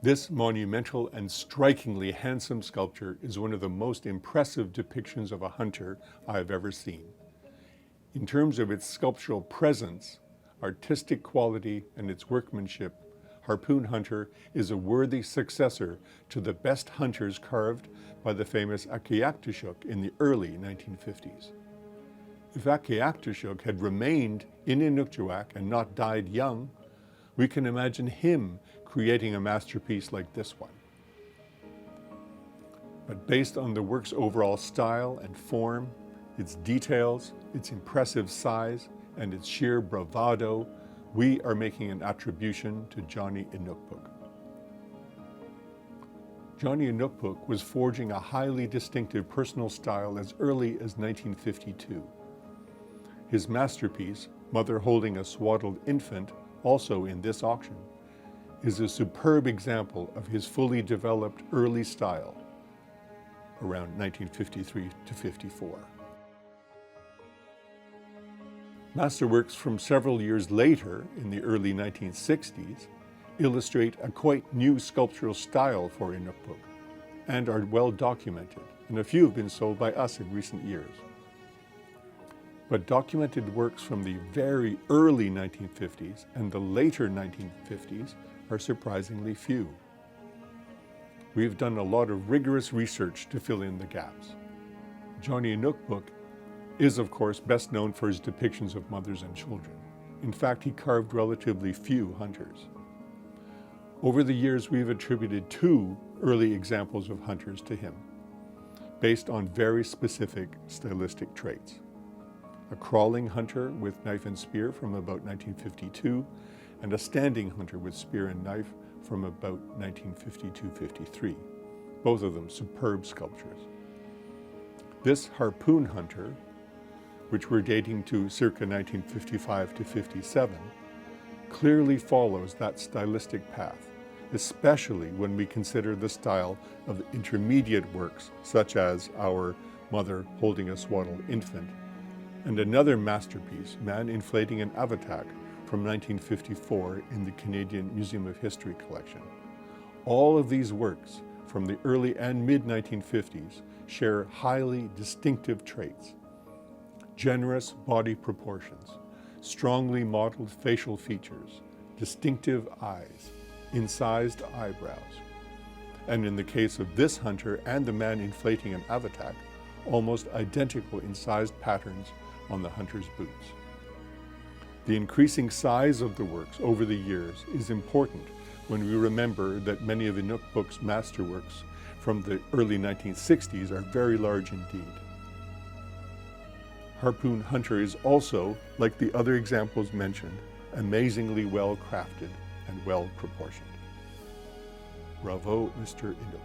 This monumental and strikingly handsome sculpture is one of the most impressive depictions of a hunter I have ever seen. In terms of its sculptural presence, artistic quality, and its workmanship, Harpoon Hunter is a worthy successor to the best hunters carved by the famous INUKJUAK in the early 1950s. If INUKJUAK had remained in INUKJUAK and not died young, we can imagine him creating a masterpiece like this one. But based on the work's overall style and form, its details, its impressive size, and its sheer bravado, we are making an attribution to Johnny Inukpuk. Johnny Inukpuk was forging a highly distinctive personal style as early as 1952. His masterpiece, Mother Holding a Swaddled Infant, also in this auction, is a superb example of his fully developed early style, around 1953 to 54. Masterworks from several years later, in the early 1960s, illustrate a quite new sculptural style for Inukpuk and are well documented, and a few have been sold by us in recent years. But documented works from the very early 1950s and the later 1950s are surprisingly few. We've done a lot of rigorous research to fill in the gaps. Johnny Inukpuk is, of course, best known for his depictions of mothers and children. In fact, he carved relatively few hunters. Over the years, we've attributed 2 early examples of hunters to him, based on very specific stylistic traits. A crawling hunter with knife and spear from about 1952, and a standing hunter with spear and knife from about 1952-53, both of them superb sculptures. This Harpoon Hunter, which we're dating to circa 1955 to 57, clearly follows that stylistic path, especially when we consider the style of the intermediate works, such as our Mother Holding a Swaddled Infant, and another masterpiece, Man Inflating an Avatak, from 1954 in the Canadian Museum of History collection. All of these works from the early and mid-1950s share highly distinctive traits: generous body proportions, strongly modeled facial features, distinctive eyes, incised eyebrows, and in the case of this hunter and the Man Inflating an Avatak, almost identical incised patterns on the hunter's boots. The increasing size of the works over the years is important when we remember that many of Inukpuk's masterworks from the early 1960s are very large indeed. Harpoon Hunter is also, like the other examples mentioned, amazingly well crafted and well proportioned. Bravo, Mr. Ingo.